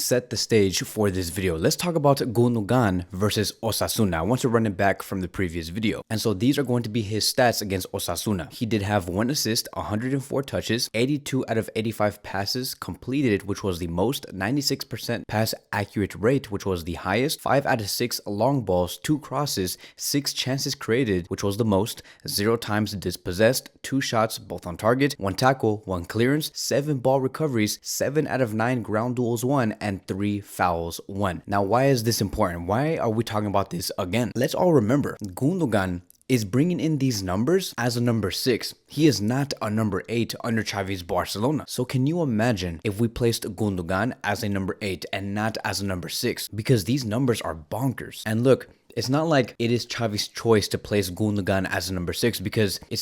set the stage for this video. Let's talk about Gundogan versus Osasuna. I want to run it back from the previous video. And so these are going to be his stats against Osasuna. He did have 1 assist, 104 touches, 82 out of 85 passes completed, which was the most, 96% pass accurate rate, which was the highest, 5 out of 6 long balls, 2 crosses, 6 chances created, which was the most, 0 times dispossessed, 2 shots both on target, 1 tackle, 1 clearance, 7 ball recoveries, 7 out of 9 ground duels won, and 3 fouls won. Now, why is this important? Why are we talking about this again? Let's all remember, Gundogan is bringing in these numbers as a number 6. He is not a number 8 under Xavi's Barcelona. So can you imagine if we placed Gundogan as a number 8 and not as a number 6? Because these numbers are bonkers. And look, it's not like it is Xavi's choice to place Gundogan as a number 6, because it's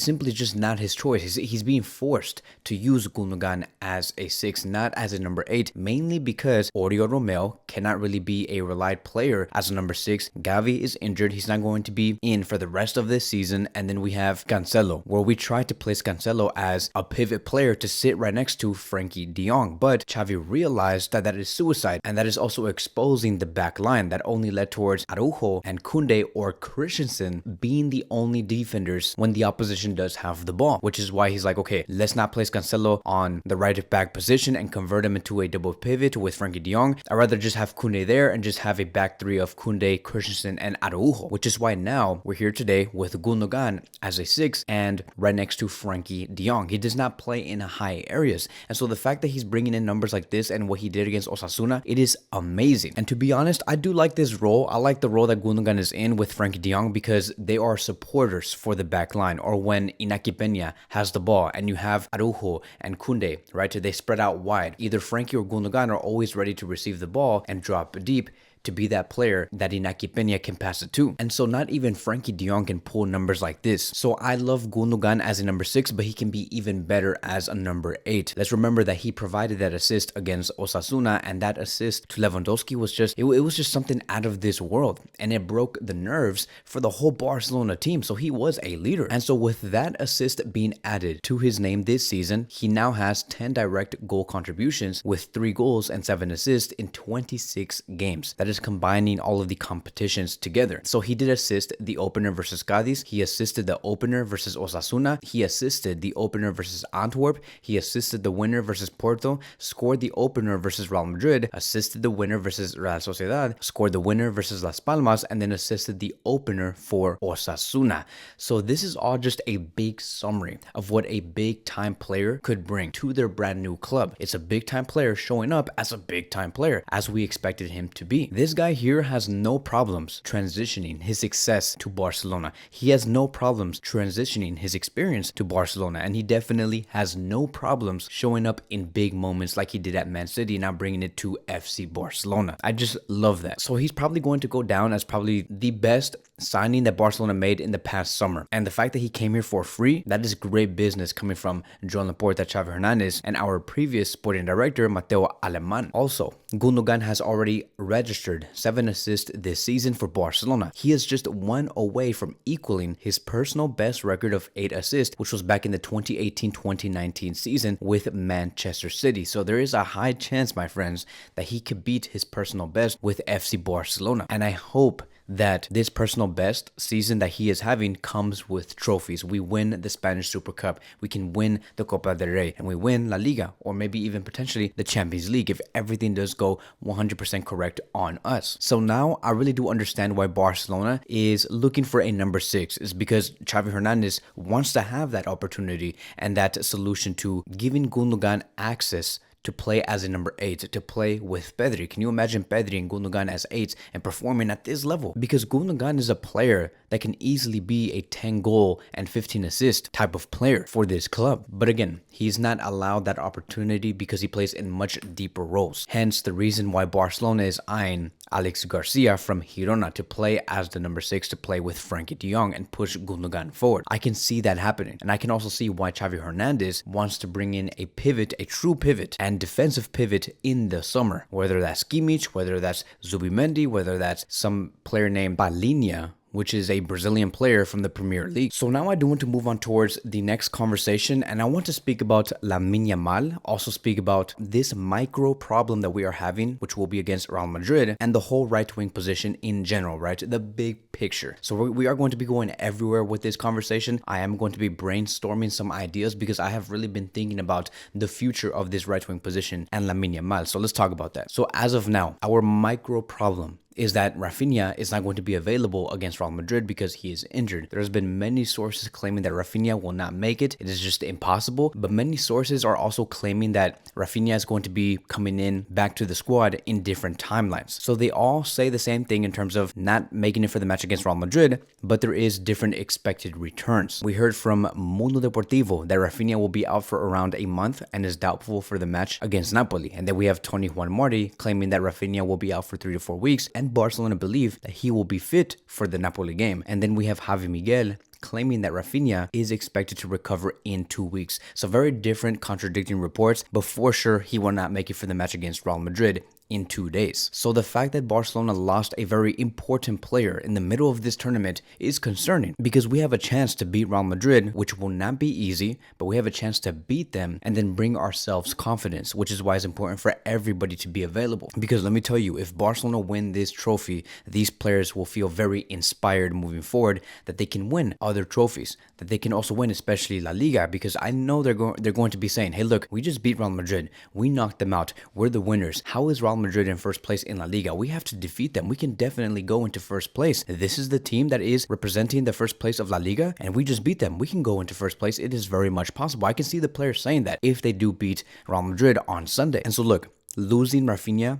simply just not his choice. He's being forced to use Gundogan as a 6, not as a number 8, mainly because Oriol Romeu cannot really be a relied player as a number 6. Gavi is injured. He's not going to be in for the rest of this season. And then we have Cancelo, where we tried to place Cancelo as a pivot player to sit right next to Frankie de Jong. But Xavi realized that is suicide, and that is also exposing the back line that only led towards Araujo and Koundé or Christensen being the only defenders when the opposition does have the ball, which is why he's like, okay, let's not place Cancelo on the right back position and convert him into a double pivot with Frankie de Jong. I'd rather just have Koundé there and just have a back 3 of Koundé, Christensen, and Araujo, which is why now we're here today with Gundogan as a 6 and right next to Frankie de Jong. He does not play in high areas, and so the fact that he's bringing in numbers like this and what he did against Osasuna, it is amazing. And to be honest, I do like this role. I like the role that Gundogan is in with Frankie de Jong, because they are supporters for the back line. Or when Iñaki Peña has the ball and you have Araujo and Koundé, right? They spread out wide. Either Frankie or Gundogan are always ready to receive the ball and drop deep to be that player that Iñaki Peña can pass it to. And so not even Frankie de Jong can pull numbers like this. So I love Gundogan as a number 6, but he can be even better as a number 8. Let's remember that he provided that assist against Osasuna, and that assist to Lewandowski was just, it was just something out of this world. And it broke the nerves for the whole Barcelona team. So he was a leader. And so with that assist being added to his name this season, he now has 10 direct goal contributions with 3 goals and 7 assists in 26 games. That is combining all of the competitions together. So he did assist the opener versus Cadiz, he assisted the opener versus Osasuna, he assisted the opener versus Antwerp, he assisted the winner versus Porto, scored the opener versus Real Madrid, assisted the winner versus Real Sociedad, scored the winner versus Las Palmas, and then assisted the opener for Osasuna. So this is all just a big summary of what a big time player could bring to their brand new club. It's a big time player showing up as a big time player, as we expected him to be. This guy here has no problems transitioning his success to Barcelona. He has no problems transitioning his experience to Barcelona, and he definitely has no problems showing up in big moments like he did at Man City, now bringing it to FC Barcelona. I just love that. So he's probably going to go down as probably the best signing that Barcelona made in the past summer. And the fact that he came here for free, that is great business coming from Joan Laporta, Xavi Hernandez, and our previous sporting director, Mateo Alemán. Also, Gundogan has already registered 7 assists this season for Barcelona. He is just 1 away from equaling his personal best record of 8 assists, which was back in the 2018-2019 season with Manchester City. So there is a high chance, my friends, that he could beat his personal best with FC Barcelona. And I hope that this personal best season that he is having comes with trophies. We win the Spanish Super Cup, we can win the Copa del Rey, and we win La Liga, or maybe even potentially the Champions League if everything does go 100% correct on us. So now I really do understand why Barcelona is looking for a number 6. Is because Xavi Hernandez wants to have that opportunity and that solution to giving Gundogan access to play as a number 8, to play with Pedri. Can you imagine Pedri and Gundogan as 8s and performing at this level? Because Gundogan is a player that can easily be a 10 goal and 15 assist type of player for this club. But again, he's not allowed that opportunity because he plays in much deeper roles. Hence the reason why Barcelona is eyeing Alex Garcia from Girona to play as the number 6, to play with Frankie de Jong and push Gundogan forward. I can see that happening. And I can also see why Xavi Hernandez wants to bring in a pivot, a true pivot and defensive pivot in the summer. Whether that's Kimmich, whether that's Zubimendi, whether that's some player named Palinha, which is a Brazilian player from the Premier League. So now I do want to move on towards the next conversation, and I want to speak about Lamine Yamal, also speak about this micro problem that we are having, which will be against Real Madrid, and the whole right-wing position in general, right? The big picture. So we are going to be going everywhere with this conversation. I am going to be brainstorming some ideas because I have really been thinking about the future of this right-wing position and Lamine Yamal. So let's talk about that. So as of now, our micro problem is that Raphinha is not going to be available against Real Madrid because he is injured. There's been many sources claiming that Raphinha will not make it. It is just impossible. But many sources are also claiming that Raphinha is going to be coming in back to the squad in different timelines. So they all say the same thing in terms of not making it for the match against Real Madrid, but there is different expected returns. We heard from Mundo Deportivo that Raphinha will be out for around a month and is doubtful for the match against Napoli. And then we have Tony Juan Marti claiming that Raphinha will be out for 3 to 4 weeks, and Barcelona believe that he will be fit for the Napoli game. And then we have Javi Miguel claiming that Raphinha is expected to recover in 2 weeks. So very different contradicting reports, but for sure he will not make it for the match against Real Madrid in 2 days. So the fact that Barcelona lost a very important player in the middle of this tournament is concerning because we have a chance to beat Real Madrid, which will not be easy, but we have a chance to beat them and then bring ourselves confidence, which is why it's important for everybody to be available. Because let me tell you, if Barcelona win this trophy, these players will feel very inspired moving forward that they can win other trophies, that they can also win, especially La Liga, because I know they're going to be saying, hey, look, we just beat Real Madrid. We knocked them out. We're the winners. How is Real Madrid in first place in La Liga? We have to defeat them. We can definitely go into first place. This is the team that is representing the first place of La Liga, and we just beat them. We can go into first place. It is very much possible. I can see the players saying that if they do beat Real Madrid on Sunday. And so look, losing Raphinha,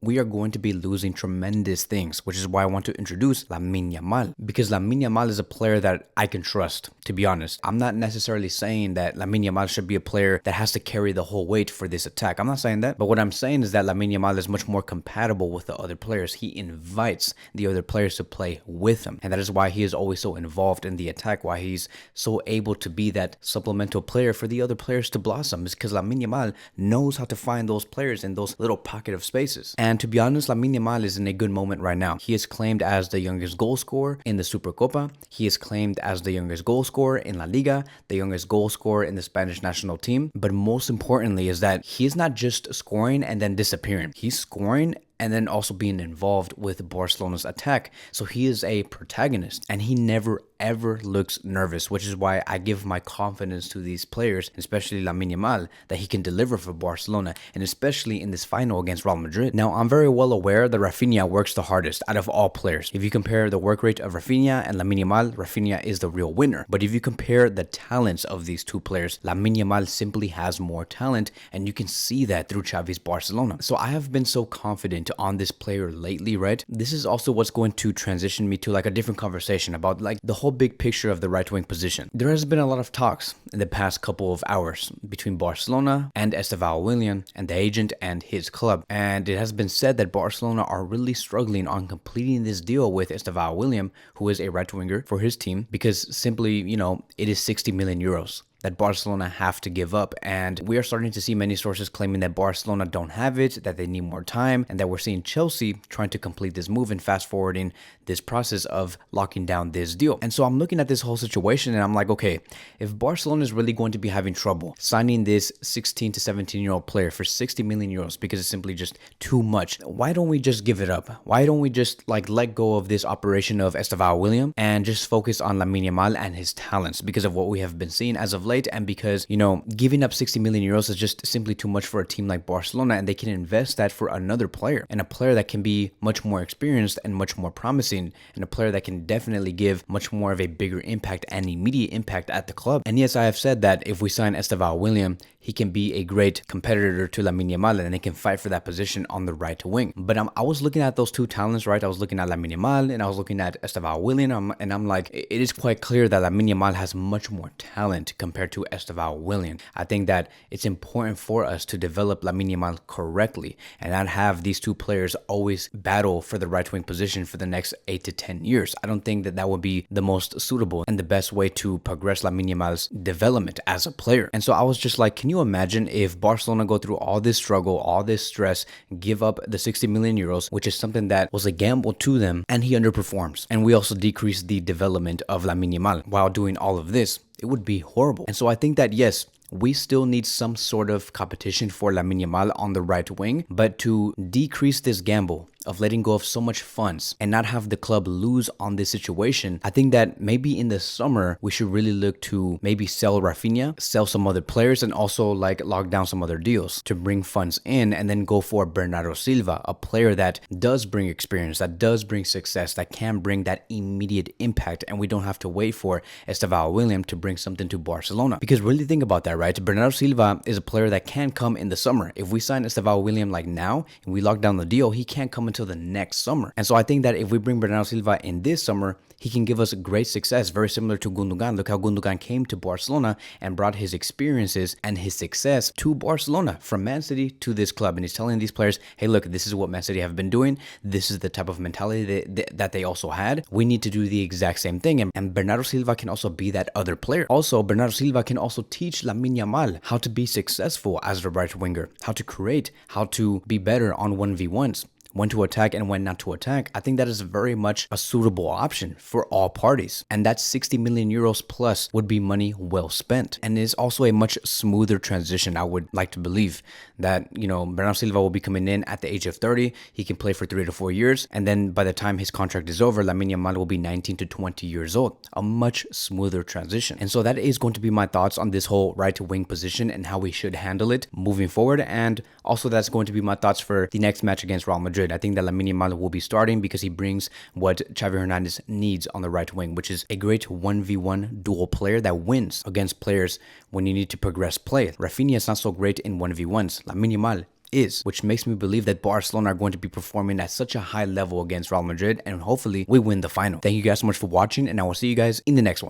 we are going to be losing tremendous things, which is why I want to introduce Lamine Yamal, because Lamine Yamal is a player that I can trust, to be honest. I'm not necessarily saying that Lamine Yamal should be a player that has to carry the whole weight for this attack. I'm not saying that, but what I'm saying is that Lamine Yamal is much more compatible with the other players. He invites the other players to play with him, and that is why he is always so involved in the attack, why he's so able to be that supplemental player for the other players to blossom, is because Lamine Yamal knows how to find those players in those little pockets of spaces. And to be honest, Lamine Yamal is in a good moment right now. He is claimed as the youngest goal scorer in the Supercopa. He is claimed as the youngest goal scorer in La Liga, the youngest goal scorer in the Spanish national team. But most importantly is that he is not just scoring and then disappearing. He's scoring and then also being involved with Barcelona's attack. So he is a protagonist and he never ever looks nervous, which is why I give my confidence to these players, especially Lamine Yamal, that he can deliver for Barcelona, and especially in this final against Real Madrid. Now, I'm very well aware that Raphinha works the hardest out of all players. If you compare the work rate of Raphinha and Lamine Yamal, Raphinha is the real winner. But if you compare the talents of these two players, Lamine Yamal simply has more talent, and you can see that through Xavi's Barcelona. So I have been so confident on this player lately, right? This is also what's going to transition me to like a different conversation about like the whole big picture of the right wing position. There has been a lot of talks in the past couple of hours between Barcelona and Estevao Willian and the agent and his club, and it has been said that Barcelona are really struggling on completing this deal with Estevao Willian, who is a right winger for his team, because simply, you know, it is 60 million euros that Barcelona have to give up. And we are starting to see many sources claiming that Barcelona don't have it, that they need more time, and that we're seeing Chelsea trying to complete this move and fast forwarding this process of locking down this deal. And so I'm looking at this whole situation and I'm like, okay, if Barcelona is really going to be having trouble signing this 16 to 17-year-old player for 60 million euros because it's simply just too much, why don't we just give it up? Why don't we just like let go of this operation of Estevao Willian and just focus on Lamine Yamal and his talents, because of what we have been seeing as of late, and because, you know, giving up 60 million euros is just simply too much for a team like Barcelona, and they can invest that for another player, and a player that can be much more experienced and much more promising, and a player that can definitely give much more of a bigger impact and immediate impact at the club. And yes, I have said that if we sign Estevao Willian, he can be a great competitor to Lamine Yamal, and they can fight for that position on the right wing. But I was looking at those two talents, right? I was looking at Lamine Yamal and I was looking at Estevao Willian, and I'm like, it is quite clear that Lamine Yamal has much more talent compared compared to Esteval William. I think that it's important for us to develop Lamine Yamal correctly and not have these two players always battle for the right wing position for the next 8 to 10 years. I don't think that that would be the most suitable and the best way to progress Lamine Yamal's development as a player. And so I was just like, can you imagine if Barcelona go through all this struggle, all this stress, give up the 60 million euros, which is something that was a gamble to them, and he underperforms. And we also decrease the development of Lamine Yamal while doing all of this. It would be horrible. And so I think that, yes, we still need some sort of competition for Lamine Yamal on the right wing, but to decrease this gamble of letting go of so much funds and not have the club lose on this situation, I think that maybe in the summer we should really look to maybe sell Raphinha, sell some other players, and also like lock down some other deals to bring funds in, and then go for Bernardo Silva, a player that does bring experience, that does bring success, that can bring that immediate impact, and we don't have to wait for Esteval William to bring something to Barcelona. Because really think about that, right? Bernardo Silva is a player that can come in the summer. If we sign Esteval William like now and we lock down the deal, he can't come until the next summer. And so I think that if we bring Bernardo Silva in this summer, he can give us great success, very similar to Gundogan. Look how Gundogan came to Barcelona and brought his experiences and his success to Barcelona from Man City to this club. And he's telling these players, hey, look, this is what Man City have been doing. This is the type of mentality that they also had. We need to do the exact same thing. And Bernardo Silva can also be that other player. Also, Bernardo Silva can also teach Lamine Yamal how to be successful as the right winger, how to create, how to be better on 1v1s. When to attack and when not to attack. I think that is very much a suitable option for all parties. And that 60 million euros plus would be money well spent. And is also a much smoother transition. I would like to believe that, Bernardo Silva will be coming in at the age of 30. He can play for 3 to 4 years. And then by the time his contract is over, Lamine Yamal will be 19 to 20 years old. A much smoother transition. And so that is going to be my thoughts on this whole right wing position and how we should handle it moving forward. And also that's going to be my thoughts for the next match against Real Madrid. I think that Lamine Yamal will be starting because he brings what Xavi Hernandez needs on the right wing, which is a great 1v1 dual player that wins against players when you need to progress play. Raphinha is not so great in 1v1s. Lamine Yamal is, which makes me believe that Barcelona are going to be performing at such a high level against Real Madrid, and hopefully we win the final. Thank you guys so much for watching, and I will see you guys in the next one.